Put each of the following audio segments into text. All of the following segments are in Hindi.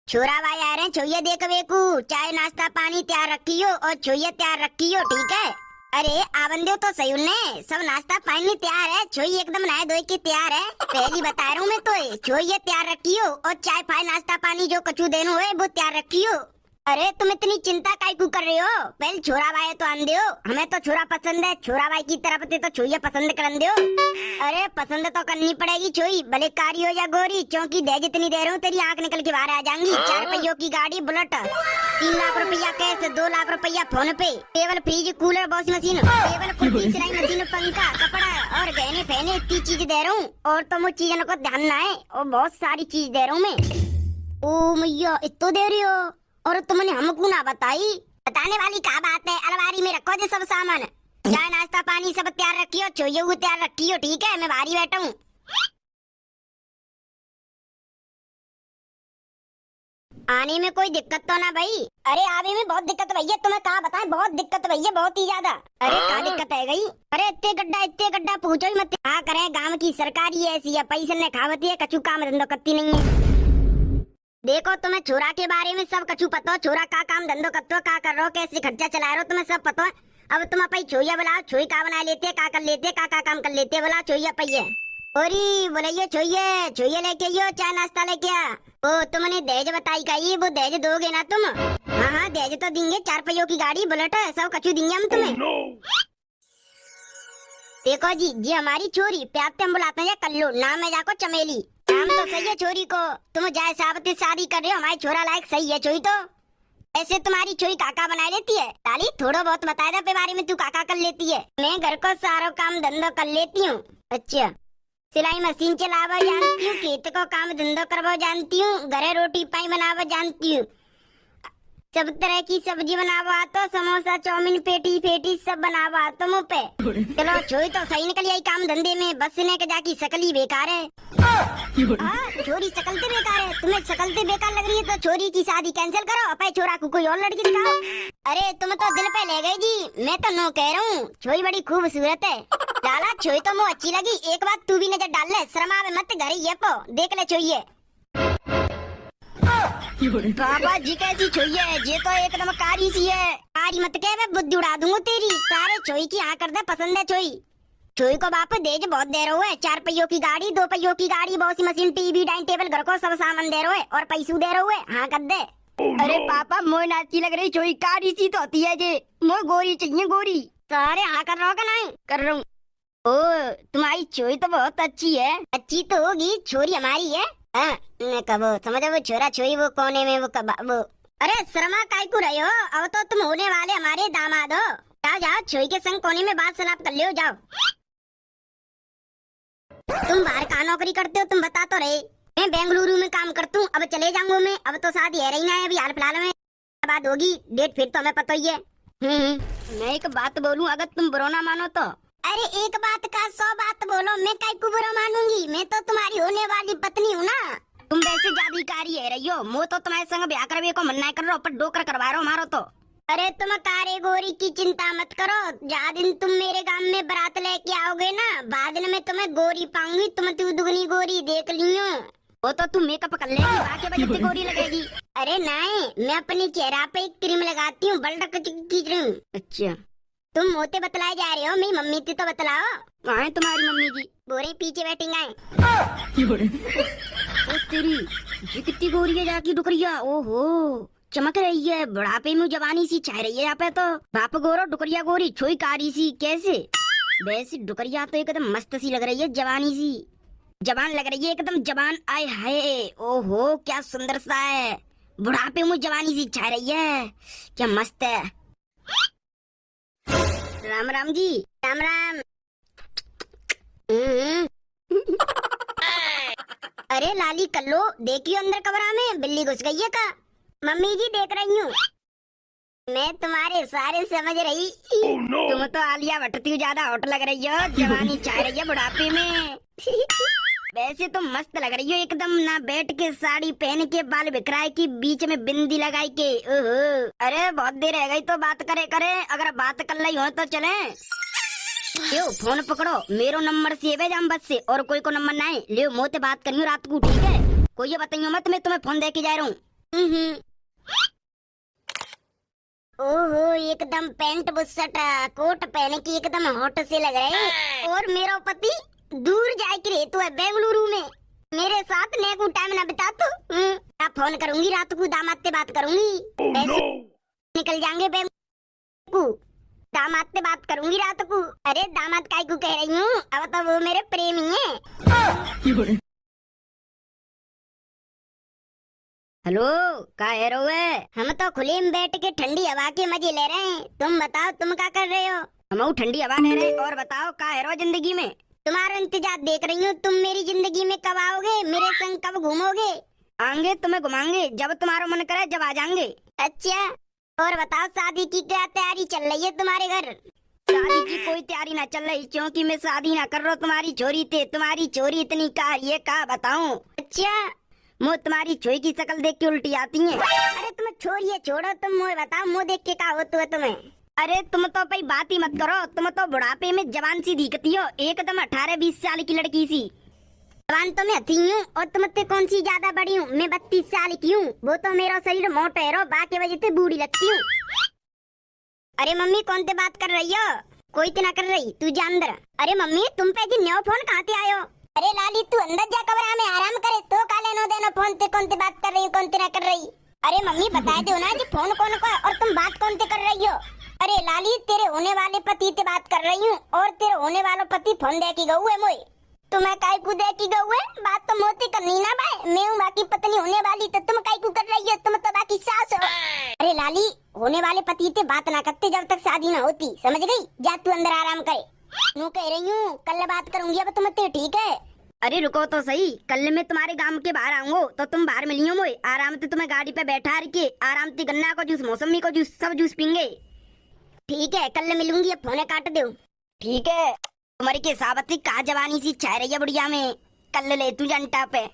छोरा भाई आ रहे हैं, छोइए देख बेकू, चाय नाश्ता पानी तैयार रखियो और छोइए तैयार रखियो, ठीक है। अरे आबंदियो तो सही उन्ने सब नाश्ता पानी तैयार है, छोई एकदम नहाए धोए के तैयार है। पहली बता रहा हूँ मैं तो, छोइए तैयार रखियो और चाय फाय नाश्ता पानी जो कछु देनो है वो तैयार रखियो। अरे तुम इतनी चिंता काहे क्यों कर रहे हो? पहले छोरा भाई तो आन दियो, हमें तो छोरा पसंद है, छोरा भाई की तरफ से तो छोइए पसंद कर दियो। अरे पसंद तो करनी पड़ेगी छोई, भले कारी हो या गोरी, क्योंकि दे जितनी दे रहा हूँ तेरी आंख निकल के बाहर आ जाएंगी। 4 पहियों की गाड़ी बुलेट, 3 लाख रुपया कैश, 2 लाख रुपया फोन पे, table fridge cooler washing machine, table कुर्सी सिलाई मशीन पंखा कपड़ा और गहने फहने, इतनी चीज दे रहा हूँ। और तो मुझ चीजों को ध्यान ना है, और बहुत सारी चीज दे रहा हूँ मैं। ओ मैया इतो दे रही हो, और तुमने हमको ना बताई? बताने वाली क्या बात है, अलमारी में रखो जो सब सामान, चाय नाश्ता पानी सब तैयार रखियो, छोइए वो तैयार रखियो, ठीक है। मैं बाहर बैठा हूँ। आने में कोई दिक्कत तो ना भाई? अरे आने में बहुत दिक्कत भैया, तुम्हें कहा बताएं, बहुत दिक्कत भैया, बहुत ही ज्यादा। अरे क्या दिक्कत है गई? अरे इतने गड्ढा पूछो ही मत। क्या करें, गांव की सरकारी ऐसी है, पैसे ने खावती है, कछु काम धंधो करती नहीं है। देखो तुम्हें छोरा के बारे में सब कछु पता हो, छोरा का काम धंधो करते हो, का कर रहे हो, कैसे खर्चा चला रहे हो, तुम्हें सब पता है। अब तुम अपन छोइया बुलाओ, छोई का बना लेते, का कर लेते, का काम कर लेते, बोला छोइया पहिए। ओरी बोलिए छोइए, छोइए लेके आइयो, चाय नाश्ता लेके आ। ओ तुमने दहेज बताई का, वो दहेज दोगे ना तुम? हाँ हाँ दहेज तो देंगे, 4 पहियों की गाड़ी बुलेट सब कछु देंगे हम तुम्हें। देखो जी, ये हमारी छोरी, प्यार से हम बुलाते हैं कल्लू, नाम है जाको चमेली। नाम तो सही है छोरी को, तुम जाए साहब से शादी कर रहे हो, हमारी छोरा लायक सही है छोरी तो। ऐसे तुम्हारी छोरी काका बना लेती है, ताली थोड़ा बहुत बताया था पे बारे में, तू काका कर लेती है। मैं घर को सारा काम धंधो कर लेती हूँ। अच्छा, सिलाई मशीन चलावा जानती हूँ, खेत को काम धंधो करवा जानती हूँ, घरे रोटी पाई बनावा जानती हूँ, सब तरह की सब्जी बनावा तो, समोसा चाउमीन पेटी फेटी सब बनावा तो मुँह पे। चलो छोरी तो सही निकली आई काम धंधे में, बस ने के जाकी शकल ही बेकार है। छोरी शकल से बेकार है? तुम्हें शकल से बेकार लग रही है तो छोरी की शादी कैंसिल करो, अपने छोरा को कोई और लड़की दिखाओ। अरे तुम तो दिल पे ले गई जी, मैं तो नो कह रहा हूँ, छोरी बड़ी खूबसूरत है। लाला छोरी तो मुझे अच्छी लगी, एक बात तू भी नजर डाल ले, शर्मा में मत, घर ये पो देख ले छोइए। बाबा जी कैसी छोई है, ये तो एकदम कारी सी है। कारी मत कह, मैं बुद्धि उड़ा दूंगा तेरी। सारे छोई की हाँ कर दे, पसंद है छोई। छोई को बाप देज बहुत दे रहे है, 4 पहियों की गाड़ी, 2 पहियों की गाड़ी, washing machine TV dining table, घर को सब सामान दे रहे है, और पैसू दे रहे है, हाँ कर दे। अरे पापा मोह नाची लग रही, छोई कारी सी तो होती है जे, मोह गोरी चाहिए गोरी। सारे हाँ कर रहा हो नहीं? कर रहा हूँ। ओ तुम्हारी छोई तो बहुत अच्छी है। अच्छी तो होगी, छोरी हमारी है। हाँ कब समझो, वो छोरा छोई वो कोने में वो कब वो। अरे शर्मा काय को रहे हो, अब तो तुम होने वाले हमारे दामाद हो। जाओ जाओ छोई के संग कोने में बात सलाप कर ले, जाओ। तुम बाहर कहाँ नौकरी करते हो, तुम बता तो रहे। मैं बेंगलुरु में काम करता हूँ, अब चले जाऊंगा मैं, अब तो शादी है रही ना है अभी हाल फिलहाल में, बात होगी डेट फिर तो हमें पता ही है। मैं एक बात बोलूं, अगर तुम बुरा ना मानो तो। अरे एक बात का 100 बात बोलो, मैं काय को बुरा मानूंगी, मैं तो तुम्हारी होने वाली पत्नी हूँ ना। तुम वैसे जादूकारी है रही हो, मैं तो तुम्हारे संग ब्याह करवे को मना कर रहा हूँ, पर डोकर करवा रहा हूँ मारो तो। अरे तुम कारे गोरी की चिंता मत करो, जा दिन तुम मेरे गांव में बारात लेके आओगे ना, बाद में तुम्हें गोरी पाऊंगी, तुम तू दुगनी गोरी देख लियो। वो तो तुम मेकअप कर लेगी, बाकी बजट गोरी लगेगी। अरे नहीं, मैं अपनी चेहरा पे एक क्रीम लगाती हूँ, बल्डक की क्रीम। अच्छा तुम मोते बतलाए जा रहे हो, मेरी मम्मी थी तो बतलाओ। कहाँ है तुम्हारी मम्मी जी? बोरे पीछे बैठी है। तेरी ये कितनी गोरी है जाकी डुकरिया, ओहो चमक रही है, बुढ़ापे में जवानी सी छा रही है यहाँ पे तो। बाप गोरो डुकरिया गोरी, छोई कारी सी, कैसे? वैसे डुकरिया तो एकदम मस्त सी लग रही है, जवानी सी, जवान लग रही है एकदम जवान। आय हाय ओहो क्या सुंदर सा है, बुढ़ापे में जवानी सी छा रही है, क्या मस्त है। राम राम जी, राम राम। अरे लाली कल्लो, देखियो अंदर कमरा में बिल्ली घुस गई है का? मम्मी जी देख रही हूँ, मैं तुम्हारे सारे समझ रही। तुम तो आलिया भट्ट ज्यादा हॉट लग रही हो, जवानी चाह रही है बुढ़ापे में। वैसे तो मस्त लग रही हो एकदम, ना बैठ के साड़ी पहन के, बाल बिखराए की, बीच में बिंदी लगाई के। ओहो अरे बहुत देर रह गई तो बात करे, अगर बात कर रही हो तो चले। लियो फोन पकड़ो, मेरो नंबर सेव है जाम बस से, और कोई को नंबर ना है, लियो मोते बात करियो रात को, ठीक है? कोई ये बताइयो मत, मैं तुम्हें फोन दे के जा रहा हूँ। हम्म। ओहो, एकदम पैंट बुशर्ट कोट पहने की एकदम हॉट से लग रहे। और मेरा पति दूर जाए के रहे तो है बेंगलुरु में, मेरे साथ ने को टाइम ना बिता तो फोन करूंगी रात को, दामाद से बात करूंगी। ऐसे निकल जाएंगे बेंगलुरु, दामाद से बात करूंगी रात को। अरे दामाद काय को कह रही हूँ, अब तो वो मेरे प्रेमी है। हेलो, का हेरो है? हम तो खुले में बैठ के ठंडी हवा के मजे ले रहे हैं। तुम बताओ, तुम क्या कर रहे हो? हम ठंडी हवा ले रहे हैं। और बताओ, का हेरो जिंदगी में? तुम्हारा इंतजार देख रही हूँ। तुम मेरी जिंदगी में कब आओगे? मेरे संग कब घूमोगे? आएंगे, तुम्हें घुमाएंगे, जब तुम्हारा मन करे जब आ जाएंगे। अच्छा, और बताओ, शादी की क्या तैयारी चल रही है तुम्हारे घर? शादी की कोई तैयारी ना चल रही, क्योंकि मैं शादी ना कर रहा हूँ तुम्हारी छोरी थे। तुम्हारी छोरी इतनी का ये का बताऊं? अच्छा, मुँह तुम्हारी छोरी की शक्ल देख के उल्टी आती है। अरे तुम छोड़िए, छोड़ो, तुम मुझे बताओ, मुँह देख के क्या होता है तुम्हें? अरे तुम तो भाई बात ही मत करो, तुम तो बुढ़ापे में जवान सी दिखती हो, एकदम 18-20 साल की लड़की सी। जवान तो मैं थी हूँ, और तुम ते कौन सी ज्यादा बड़ी हूँ? मैं 32 साल की हूँ। वो तो मेरा शरीर मोटा है, बाकी वजह से बूढ़ी लगती हूँ। अरे मम्मी, कौन से बात कर रही हो? कोई तो ना कर रही, तू जा अंदर। अरे मम्मी, तुम पे जी न्यो फोन कहाँ से आयो? अरे लाली, तू अंदर जा, कमरा में आराम करे तो काले नो देना। फोन ते कौन से बात कर रही हो, कौन से ना कर रही? अरे मम्मी, बता दो ना जी फोन कौन का, और तुम बात कौन से कर रही हो? अरे लाली, तेरे होने वाले पति से बात कर रही हूँ, और तेरे होने वाला पति फोन दे की गऊ है मोई। तुम्हें काय को दे की गऊ है? बात तो मोती करनी ना भाई, मैं हूँ बाकी पत्नी होने वाली, तो तुम काय को कर रही हो? तुम तो बाकी सास हो। अरे लाली, होने वाले पति से बात ना करते जब तक शादी ना होती, समझ गई? जा तू अंदर आराम करे। यूँ कह रही हूँ, कल बात करूंगी अब तुमसे, ठीक है? अरे रुको तो सही, कल मैं तुम्हारे गांव के बाहर आऊंगा तो तुम बाहर मिलियो मोई। आराम से तुम्हें गाड़ी पे बैठा के आराम से गन्ना को जूस, मौसमी को जूस, सब जूस पीएंगे। ठीक है, कल मिलूंगी। अब फोने काट दो। ठीक है, तुम्हारी के साबती का जवानी सी छा रही है बुढ़िया में, कल ले तू जनता पे।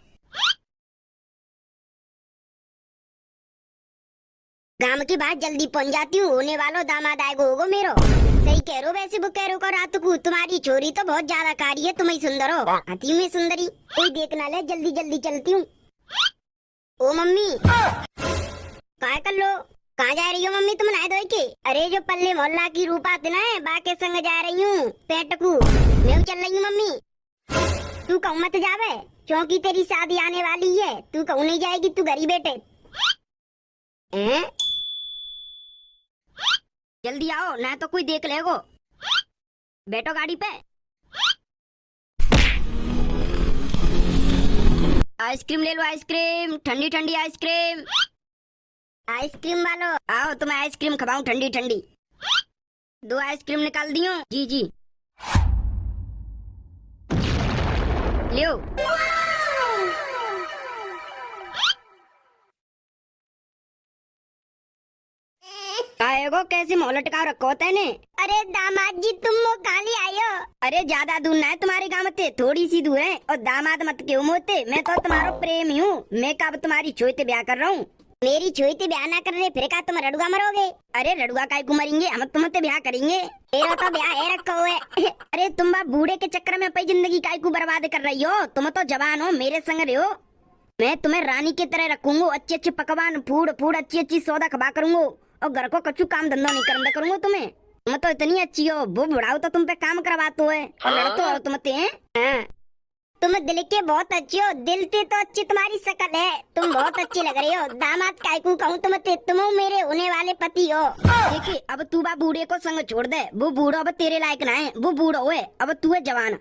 गांव की बात जल्दी पहुंच जाती हूँ, होने वालो दामाद आएगो होगो मेरो। सही कह रो, वैसे वो कह रो को रात को तुम्हारी छोरी तो बहुत ज्यादा कारी है, तुम ही सुंदर हो। आती हूँ मैं सुंदरी, कोई देखना ले, जल्दी जल्दी चलती हूँ। ओ मम्मी, काय कर लो? कहाँ जा रही हो मम्मी तुम नहाए धोए के? अरे जो पल्ले मोहल्ला की रूपा थी ना, बाके संग जा रही हूँ पेटकू। मैं चल रही हूँ मम्मी। तू कहूँ मत जावे, क्योंकि तेरी शादी आने वाली है। तू कहूँ नहीं जाएगी, तू घर ही बैठे। जल्दी आओ, ना तो कोई देख लेगो। बैठो गाड़ी पे। आइसक्रीम ले लो, आइसक्रीम, ठंडी ठंडी आइसक्रीम। आइसक्रीम वालो आओ, तुम्हें आइसक्रीम खवाऊं ठंडी ठंडी। 2 आइसक्रीम निकाल दियो। जी जी, लियो। आएगो कैसे मोह लटका रखो तेने? अरे दामाद जी, तुम वो गाली आयो। अरे ज्यादा दूर ना है तुम्हारे गांव में, थोड़ी सी दूर है। और दामाद मत क्यों मोते, मैं तो तुम्हारा प्रेमी हूँ। मैं कब तुम्हारी छोई ते ब्याह कर रहा हूँ। मेरी छोई ते ब्याह ना कर रहे, फिर का तुम रड़ुआ मरोगे? अरे रड़ुआ काय को मरेंगे, हम तुमसे ब्याह करेंगे। तेरा तो ब्याह है रखा हुआ है। अरे तुम बाप बूढ़े के चक्कर में अपनी जिंदगी काय को बर्बाद कर रही हो? तुम तो जवान हो, मेरे संग रहे हो। मैं तुम्हें रानी की तरह रखूंगा, अच्छे अच्छे पकवान फूड फूड अच्छी अच्छी सौदा खबा करूंगा, और घर को कछु काम धंधा नहीं करना करूंगा तुम्हें। तुम तो इतनी अच्छी हो, वो बुढ़ाओ तो तुम पे काम करवाते हो और लड़ते हो तुम ते हैं। तुम दिल के बहुत अच्छी हो, दिल से तो अच्छी तुम्हारी शक्ल है। तुम बहुत अच्छी लग रही हो। दामाद काय को कहूँ तुम मेरे होने वाले पति हो। देखिए, अब तू बा बूढ़े को संग छोड़ दे, वो बूढ़ा अब तेरे लायक ना है, वो बूढ़ा है, अब तू है जवान।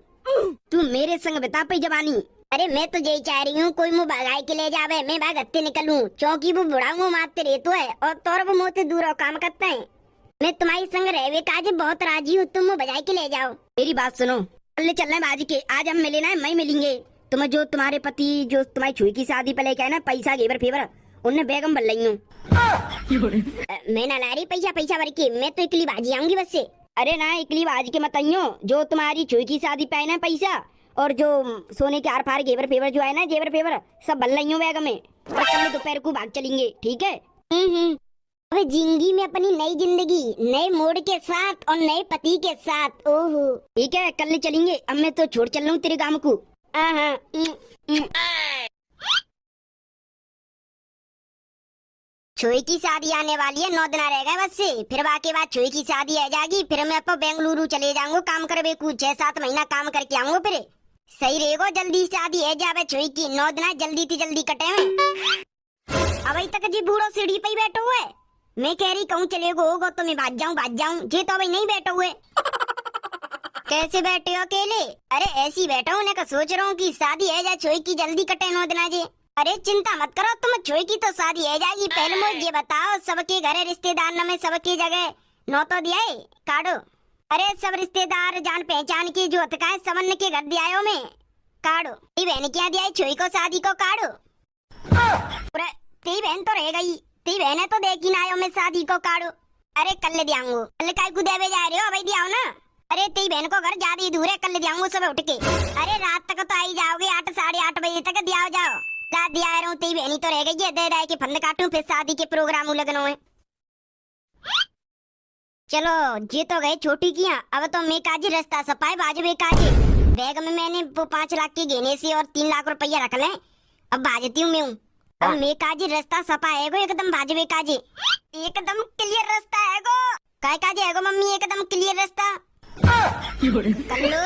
तू मेरे संग बिता पाई जवानी। अरे मैं तो यही चाह रही हूँ, कोई मुँह भगाई के ले जावे, मैं भाग हत्ते निकलूं, क्योंकि वो बुढ़ा मुँह मारते रहते है, और तोर वो मुँह से दूर हो काम करते हैं। मैं तुम्हारी संग रहवे काज बहुत राजी हूँ, तुम मुँह भगाई के ले जाओ। मेरी बात सुनो, कल चलना है बाजी के, आज हम मिले ना, मैं मिलेंगे। तुम्हें जो तुम्हारे पति जो तुम्हारी छुई की शादी पे लेके आए ना, पैसा घेवर फेवर, उन्हें बेगम बन रही हूँ। मैं ना ला रही पैसा पैसा भर के, मैं तो इकली बाजी आऊंगी बस से। अरे ना, इकली बाजी के मत आइयो, जो तुम्हारी छुई की शादी पे आए ना पैसा, और जो सोने के आर पार घेवर फेवर जो है ना, जेवर फेवर सब बन रही हूँ बैग में। और कल दोपहर को भाग चलेंगे, ठीक है? अबे जिंदगी में अपनी नई जिंदगी, नए मोड़ के साथ और नए पति के साथ। ओहो ठीक है, कल चलेंगे। अब मैं तो छोड़ चल रहा हूँ तेरे गाँव को। हाँ। छुई की शादी आने वाली है, 9 दिन रह गए बस से। फिर बाकी बाद छुई की शादी आ जाएगी, फिर मैं अब बेंगलुरु चले जाऊंगा काम करवे कुछ 6-7 महीना काम करके आऊंगा। फिर सही रहेगा, जल्दी शादी है जावे छुई की। 9 दिन जल्दी थी जल्दी कटे में। अभी तक जी बूढ़ो सीढ़ी पे ही बैठो हुए। मैं कह रही कहूँ चले गो होगा तो मैं भाग जाऊं जी, तो अभी नहीं बैठो हुए। कैसे बैठे हो अकेले? अरे ऐसी बैठा हूँ, ना सोच रहा हूँ कि शादी है जा छुई की जल्दी कटे 9 दिन जी। अरे चिंता मत करो तुम, छुई की तो शादी है जाएगी। पहले मुझे ये बताओ, सबके घर रिश्तेदार न में सबकी जगह नौ तो दिया है काढ़ो? अरे सब रिश्तेदार जान पहचान की जो है समन के घर दिया हो मैं काढ़ो। ती बहन क्या दिया है छुई को शादी को काढ़ो? ती बहन तो रह गई, ती बहन तो देखी ना आयो मैं शादी को काढ़ो। अरे कल दियांगो, कल काय को देवे जा रहे हो? भाई दियाओ ना। अरे ती बहन को घर ज्यादा ही दूर है, कल दियांगो सब उठ के। अरे रात तक तो आई जाओगे, 8 साढ़े 8 बजे तक दिया जाओ। दिया रहा हूँ, तेरी बहनी तो रह गई है, दे दे के फंद काटूं फिर शादी के प्रोग्राम लगनो है। चलो ये तो गए छोटी किया, अब तो मैं काजी रास्ता सपाए बाजबे काजी। बैग में मैंने वो 5 लाख के गहने से और 3 लाख रुपया रख ले, अब बाजती हूँ मैं हूँ। अब मैं काजी रास्ता सपा है गो एकदम बाजबे काजी, एकदम क्लियर रास्ता है गो। काय काजी है गो मम्मी एकदम क्लियर रास्ता? कल्लू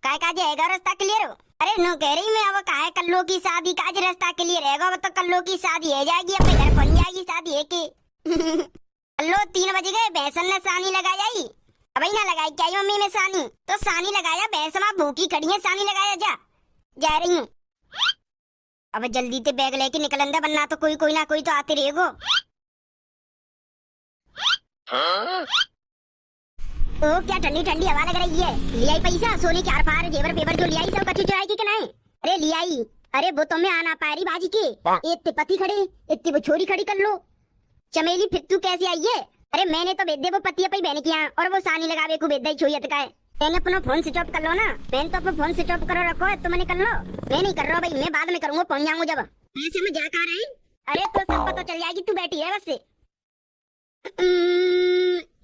काय काजी है गो रास्ता क्लियर हो? अरे नो कह रही मैं, अब कहा है कल्लो की शादी काज रास्ता क्लियर रहेगा। अब तो कल्लो की शादी है जाएगी, अपने घर बन जाएगी शादी है की। कल्लो 3 बज गए, भैंसन ने सानी लगाई आई। अब ना लगाई क्या मम्मी में सानी? तो सानी लगाया, भैंस मां भूखी खड़ी है, सानी लगाया जा रही हूँ। अब जल्दी से बैग लेके निकल अंदर, वरना तो कोई ना कोई तो आते रहेगो। ओ क्या ठंडी ठंडी हवा लग रही है। लियाई पैसा सोने के आर-पार जेवर पेपर जो लियाई सब कछु चुराई की नहीं? अरे लियाई। अरे वो तो मैं आना पारी बाजी के, इतने पति खड़े, इतनी वो छोरी खड़ी कर लो। चमेली फिर तू कैसे आई है? अरे मैंने तो भेज दे वो पति अपनी बहन किया, और वो सानी लगावे को भेज दे छोयत का है। मैंने अपना फोन स्विच ऑफ कर लो ना, मैंने तो अपना फोन स्विच ऑफ करो रखो है, तो मैंने कर लो। मैं नहीं कर रहा भाई, मैं बाद में करूंगा, पहुंच जाऊंगा जब। ऐसे में जा कहां रहे? अरे तो सब पता चल जाएगी, तू बैठी है बस से।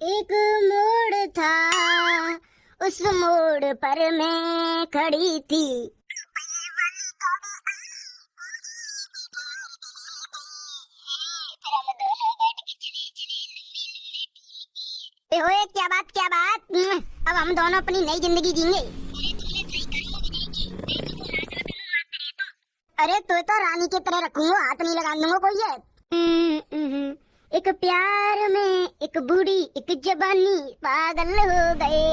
एक मोड़ था, उस मोड़ पर मैं खड़ी थी। क्या बात क्या बात, अब हम दोनों अपनी नई जिंदगी जीएंगे। अरे तो रानी की तरह रखूंगा, हाथ नहीं लगा दूंगा कोई है। एक प्यार में एक बूढ़ी एक जवानी पागल हो गए।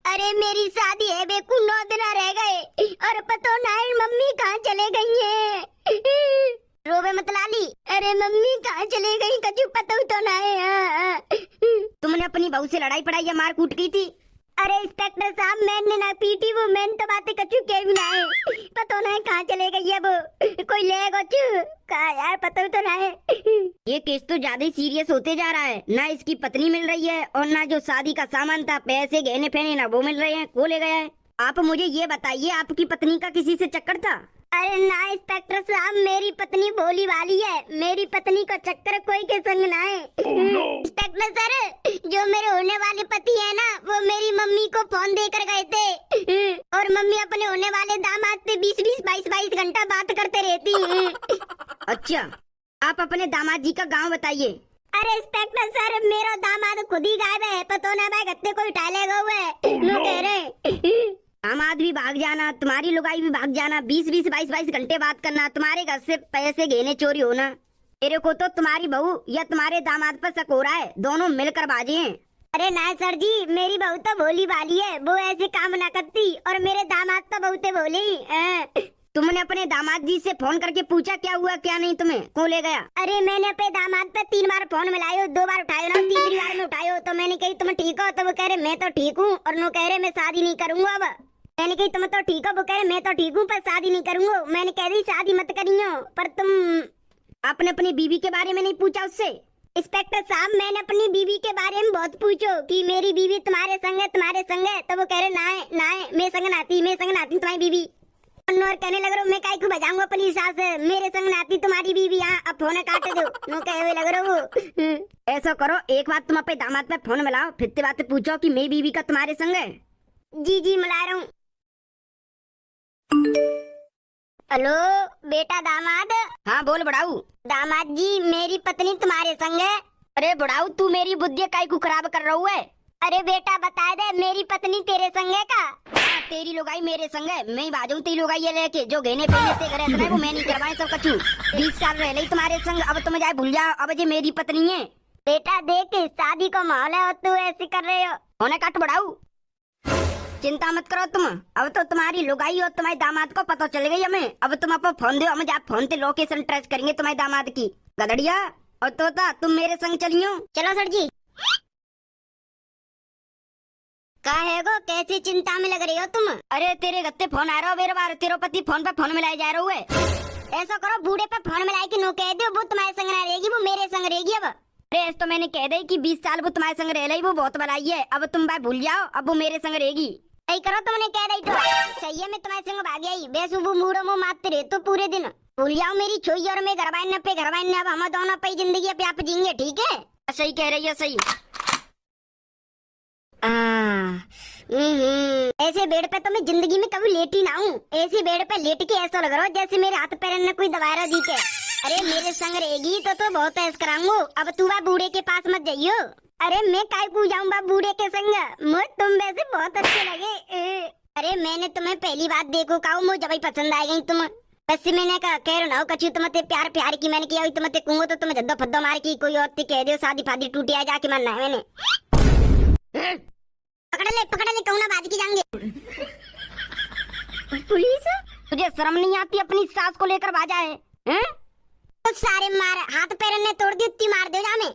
अरे मेरी शादी है बेकू, 9 दिन रह गए और पता नहीं मम्मी कहाँ चले गई है। रोवे मत लाली। अरे मम्मी कहाँ चले गई कछु पता तो नहीं। तुमने अपनी बहू से लड़ाई पड़ाई या मार कूट की थी? अरे इंस्पेक्टर साहब मैंने ना पीटी, वो मैंने तो बातें कछु के भी ना है, पता नहीं कहाँ चले गई है वो, कोई ले कछु कहा यार पता तो ना है। ये केस तो ज्यादा ही सीरियस होते जा रहा है, ना इसकी पत्नी मिल रही है और ना जो शादी का सामान था, पैसे गहने फहने ना वो मिल रहे हैं, को ले गया है? आप मुझे ये बताइए, आपकी पत्नी का किसी से चक्कर था? अरे ना इंस्पेक्टर साहब, मेरी पत्नी भोली वाली है, मेरी पत्नी का चक्कर कोई के संग ना है। इंस्पेक्टर सर, जो मेरे होने वाले पति है ना, वो मेरी मम्मी को फोन देकर गए थे और मम्मी अपने होने वाले दामाद से 20-20, 22-22 घंटा बात करते रहती है। अच्छा, आप अपने दामाद जी का गाँव बताइए। अरे इंस्पेक्टर सर, मेरा दामाद खुद ही गायब है, पता ना भाई गत्ते कोई टाले गए कह रहे। दामाद भी भाग जाना, तुम्हारी लुगाई भी भाग जाना, 20-20, 22-22 घंटे बात करना, तुम्हारे घर से पैसे गहने चोरी होना। मेरे को तो तुम्हारी बहू या तुम्हारे दामाद पर शक हो रहा है, दोनों मिलकर बाजे हैं। अरे ना सर जी, मेरी बहू तो भोली वाली है, वो ऐसे काम ना करती, और मेरे दामाद तो बहुते भोली। तुमने अपने दामाद जी से फोन करके पूछा क्या हुआ क्या नहीं, तुम्हें कौन ले गया? अरे मैंने अपने दामाद पे 3 बार फोन मिलायो, 2 बार उठायो ना, तीसरी बार में उठायो तो मैंने कही तुम ठीक हो, तो वो कह रहे मैं तो ठीक हूँ, और वो कह रहे मैं शादी नहीं करूंगा। अब मैंने कही तुम तो ठीक हो, वो कह रहे मैं तो ठीक हूँ पर शादी नहीं करूंगा। मैंने कह दी शादी मत करियो, पर तुम आपने अपनी बीवी के बारे में नहीं पूछा उससे? इंस्पेक्टर साहब, मैंने अपनी बीवी के बारे में बहुत पूछो कि मेरी बीवी तुम्हारे संग है, तो वो कह रहे ना मैं संग नाती तुम्हारी बीवी। और कहने लग रहा मैं काय को बजाऊंगा अपनी सास, मेरे संग नाती तुम्हारी बीवी। यहाँ अब फोन काट दो, नो कहे हुए लग रहा वो। ऐसा करो, एक बार तुम अपने दामाद पे फोन मिलाओ, फिर बात पूछो कि मेरी बीवी का तुम्हारे संग है। जी जी मिला रहा हूँ। हेलो बेटा दामाद। हाँ बोल बड़ाऊ। दामाद जी मेरी पत्नी तुम्हारे संग है। अरे बड़ाऊ तू मेरी बुद्धि काई को खराब कर रहा है? अरे बेटा बता दे मेरी पत्नी तेरे संग है का? हाँ, तेरी लुगाई मेरे संग है। मैं ही बाजू तेरी लुगाई ये लेके जो गहने पहने से करे इतना वो मैं नहीं करवाए सब कछु। 20 साल रह ली तुम्हारे संग, अब तुम जाए भूल जाओ, अब ये मेरी पत्नी है। बेटा देख शादी का माहौल है और तू ऐसे कर रहे हो। होने काट बड़ाऊ, चिंता मत करो तुम। अब तो तुम्हारी लुगाई और तुम्हारे दामाद को पता चल गई हमें। अब तुम अपना फोन दो, हम आप फोन से लोकेशन ट्रेस करेंगे तुम्हारे दामाद की। गदड़िया और तोता तुम मेरे संग चलियो। चलो सर जी। का है गो कैसी चिंता में लग रही हो तुम? अरे तेरे गत्ते फोन आ रहा हो मेरे बार, तेरे पति फोन पे फोन मिलाए जा रहे है। ऐसा करो बूढ़े पे फोन मिलाए कि नो कह दो वो तुम्हारे संग ना रहेगी, वो मेरे संग रहेगी। अब अरे तो मैंने कह दी कि 20 साल वो तुम्हारे संग रह रही, वो बहुत बलाई है। अब तुम भाई भूल जाओ, अब वो मेरे संग रहेगी। यही करो तुमने कह रही तो सही है। मैं तुम्हारे संग भाग आई बेसु वो मूड़ो मुँह मारते रहे तो पूरे दिन भूल जाओ मेरी छोई और मैं घरवाइन न पे घरवाइन न। अब हम दोनों पे जिंदगी अपने आप जिएंगे, ठीक है? सही कह रही है, सही। ऐसे बेड पे तो मैं जिंदगी में कभी लेटी ना हूँ। ऐसे बेड पे लेट के ऐसा लग रहा हो जैसे मेरे हाथ पैर ने कोई दबारा दी के। अरे मेरे संग रहेगी तो बहुत ऐस कराऊंगा। अब तू बा बूढ़े के पास मत जाइयो। अरे मैं काय को जाऊँ बा बूढ़े के संग? मुझे तुम वैसे बहुत अच्छे लगे। अरे मैंने तुम्हें पहली बात देखो का मुझे जब पसंद आ गई तुम। बस मैंने कहा कह रहा कछु तुम प्यार प्यार की मैंने किया तुम कहूंगा तो तुम जद्दो फद्दो मार की कोई और कह दो शादी फादी टूटी आ जाके मानना है मैंने। पकड़ ले कहूँ ना बाज की जाएंगे। पुलिस तुझे शर्म नहीं आती अपनी सास को लेकर बाजा है? तो सारे मार हाथ पैर ने तोड़ दी उतनी मार दे जाने।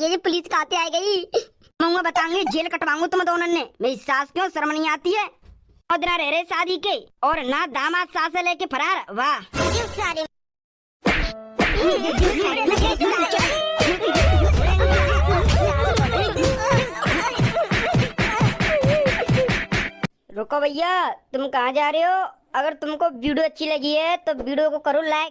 ये पुलिस कहते आ गई मैं बताऊंगी जेल कटवाऊंगा तुम दोनों ने। मेरी सास क्यों शर्म नहीं आती है? और दिन रह रहे शादी के और ना दामाद सास से लेके फरार। वाह सारे रुको भैया, तुम कहाँ जा रहे हो? अगर तुमको वीडियो अच्छी लगी है तो वीडियो को करो लाइक,